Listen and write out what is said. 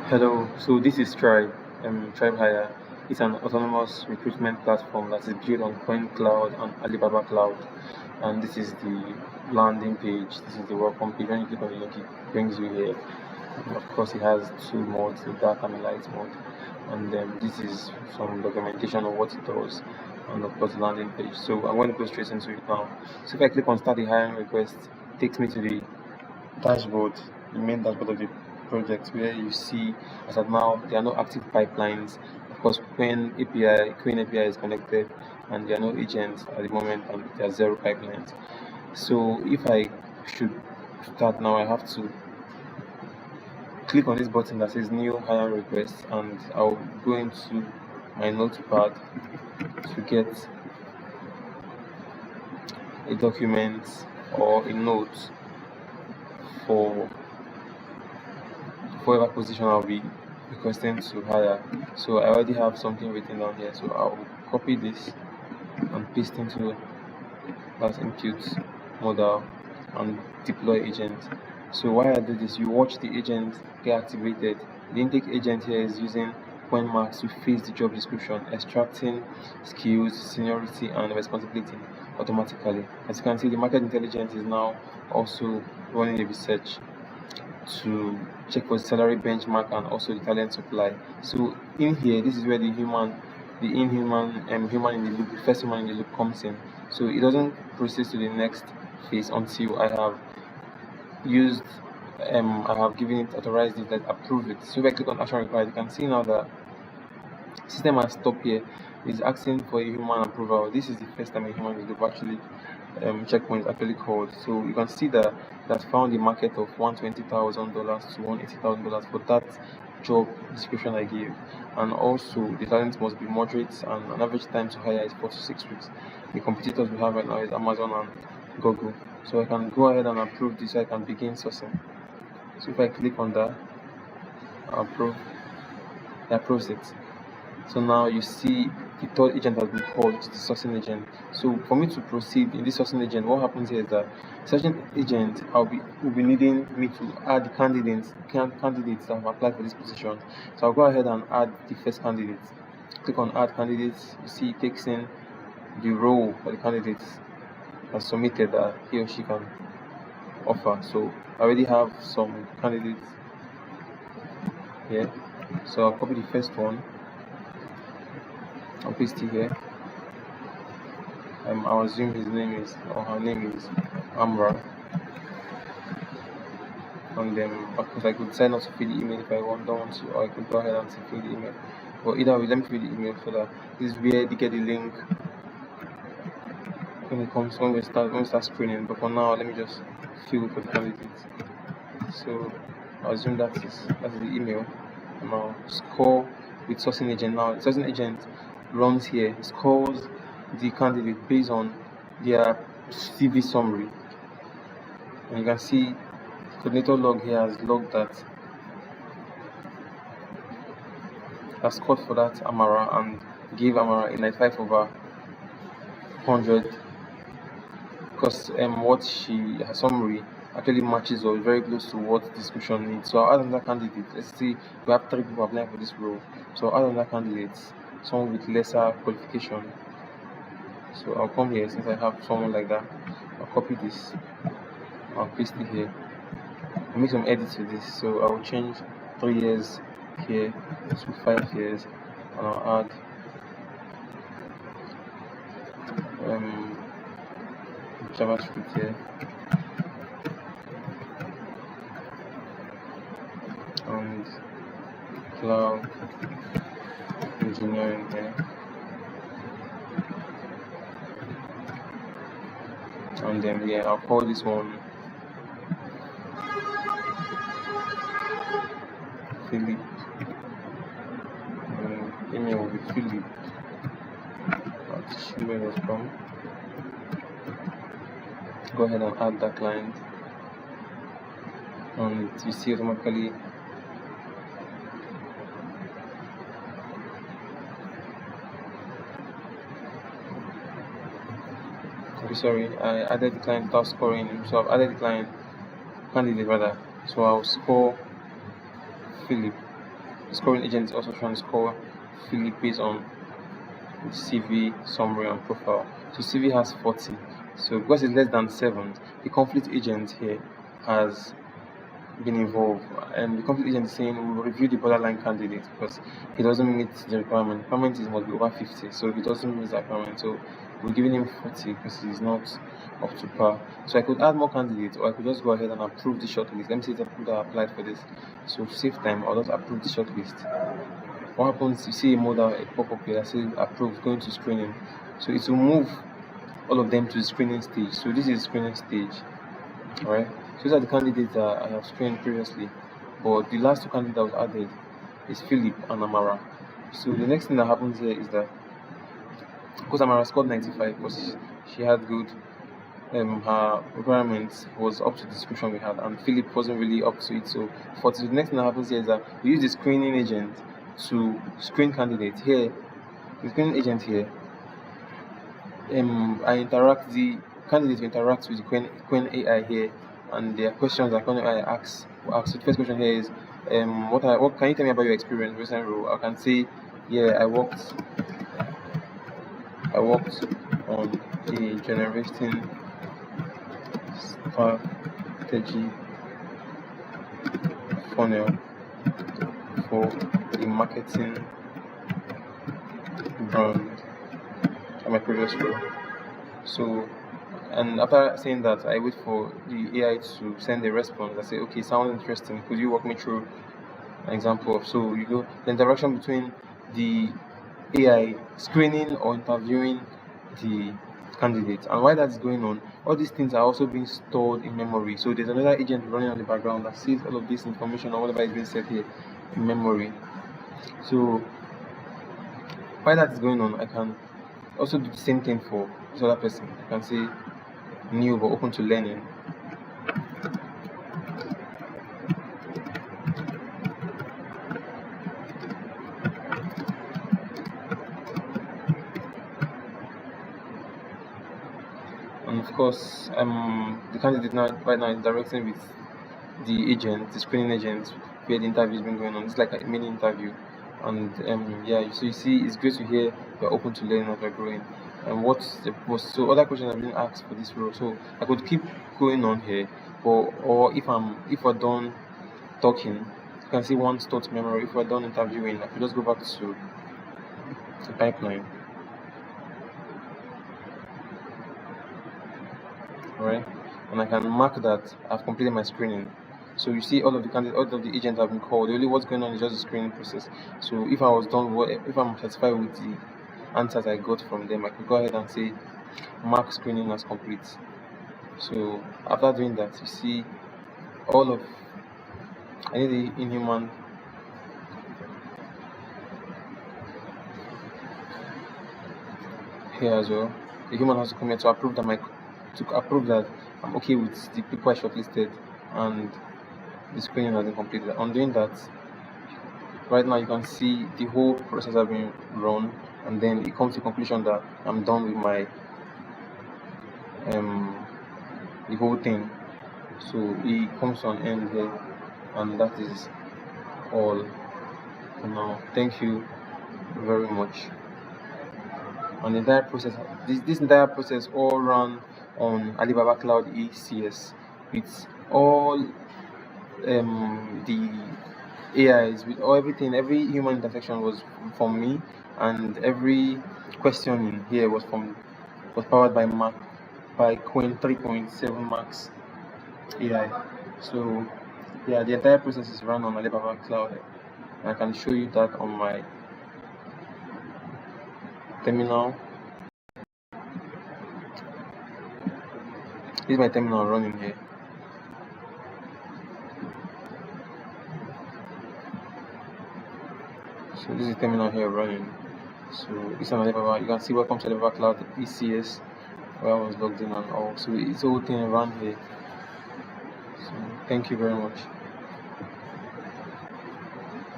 Hello, so this is TryB3. It's an autonomous recruitment platform that is built on Qwen Cloud and Alibaba Cloud. And this is the landing page. This is the welcome page. When you click on the link, it brings you here. And of course, it has two modes, the dark and the light mode. And this is some documentation of what it does, and of course, the landing page. So I'm going to go straight into it now. So if I click on start the hiring request, it takes me to the dashboard, the main dashboard of the project, where you see as of now there are no active pipelines. Of course, Qwen API is connected, and there are no agents at the moment, and there are 0 pipelines. So if I should start now, I have to click on this button that says new hire request, and I'll go into my notepad to get a document or a note for whatever position I'll be requesting to hire. So I already have something written down here, so I'll copy this and paste into that impute model and deploy agent. So while I do this, you watch the agent get activated. The intake agent here is using Qwen-Max to fix the job description, extracting skills, seniority, and responsibility automatically. As you can see, the market intelligence is now also running a research to check for the salary benchmark and also the talent supply. So in here, this is where the human in the loop, the first human in the loop comes in. So it doesn't proceed to the next phase until I have used I have given it, authorized it, that approve it. So if I click on action required, you can see now that system has stopped here. It's asking for a human approval. This is the first time a human in the loop actually checkpoint actually called. So you can see that found a market of $120,000 to $180,000 for that job description I gave, and also the talent must be moderate, and an average time to hire is 4 to 6 weeks. The competitors we have right now is Amazon and Google. So I can go ahead and approve this, so I can begin sourcing. So if I click on that, approve, it approves it. So now you see the third agent has been called, which is the sourcing agent. So for me to proceed in this sourcing agent, what happens here is that sourcing agent will be needing me to add the candidates that have applied for this position. So I'll go ahead and add the first candidate. Click on add candidates. You see it takes in the role for the candidates has submitted that he or she can offer. So I already have some candidates here. So I'll copy the first one. I'll paste it here. I'll assume his name is, or her name is Amra. And then, of course, I could sign up to fill the email if I don't want to, or I could go ahead and fill the email. But either way, let me fill the email so that this is where they get the link when we start screening. But for now, let me just fill for the candidates. So I'll assume that's the email. And I'll score with sourcing agent. Now the sourcing agent runs here. It scores the candidate based on their CV summary, and you can see coordinator log here has logged that has scored for that Amara and gave Amara a 95 over 100 because what her summary actually matches or is very close to what the description needs. So I'll add another candidate. Let's see, we have 3 people applying for this role, so I'll add another candidate, someone with lesser qualification. So I'll come here, since I have someone like that, I'll copy this, I'll paste it here, I'll make some edits to this. So I'll change 3 years here to 5 years, and I'll add JavaScript here, and cloud engineering here, and then I'll call this one Philip. Email will be Philip at gmail.com. Go ahead and add that client, and you see automatically I added the client without scoring him. So I've added the candidate rather. So I'll score Philip. the scoring agent is also trying to score Philip based on the CV, summary, and profile. So CV has 40. So because it's less than 7, the conflict agent here has been involved, and the conflict agent is saying we will review the borderline candidate because he doesn't meet the requirement. The requirement is must be over 50, so he doesn't meet the requirement. So we're giving him 40 because he's not up to par. So I could add more candidates, or I could just go ahead and approve the shortlist. Let me see the people that applied for this. So to save time, I'll just approve the shortlist. What happens? You see a modal pop up here that says approved, going to screening. So it will move all of them to the screening stage. So this is the screening stage. Alright. So these are the candidates that I have screened previously. But the last 2 candidates that was added is Philip and Amara. So the next thing that happens here is that because Amara scored 95 because she had good her requirements was up to the description we had, and Philip wasn't really up to it. So the next thing that happens here is that we use the screening agent to screen candidates. Here, the screening agent here, the candidate interact with the Qwen AI here, and their questions that Qwen AI asks. So the first question here is, what can you tell me about your experience, recent role? I can say, yeah, I worked on a generating strategy funnel for the marketing brand at my previous role. So, and after saying that, I wait for the AI to send a response. I say, okay, sounds interesting. Could you walk me through an example of? So you go the interaction between the AI screening or interviewing the candidate, and while that's going on, all these things are also being stored in memory. So there's another agent running on the background that sees all of this information or whatever is being said here in memory. So while that is going on, I can also do the same thing for this other person. I can say new but open to learning. And of course, the candidate right now is interacting with the agent, the screening agent, where the interview has been going on. It's like a mini interview. And yeah, so you see, it's great to hear you're open to learning as you're growing. And so other questions have been asked for this role. So I could keep going on here, or if we're done talking, you can see one stored memory. If we're done interviewing, I could just go back to the pipeline. Right, and I can mark that I've completed my screening. So you see all of the agents have been called. Only what's going on is just the screening process. So if I was done, if I'm satisfied with the answers I got from them, I could go ahead and say mark screening as complete. So after doing that, you see I need the inhuman here as well. The human has to come here to approve that I'm okay with the people I shortlisted and the screening has been completed. On doing that, right now you can see the whole process has been run, and then it comes to the conclusion that I'm done with my the whole thing. So it comes to an end here, and that is all for now. Thank you very much. And the entire process, this entire process all run on Alibaba Cloud ECS with all the AIs, with everything. Every human intersection was from me, and every questioning here was powered by Qwen 3.7 Max AI. So yeah, the entire process is run on Alibaba Cloud. I can show you that on my terminal. This is my terminal running here. So this is the terminal here running. So this is Alibaba. You can see welcome to Alibaba Cloud ECS, where I was logged in and all. So it's all thing around here. So thank you very much.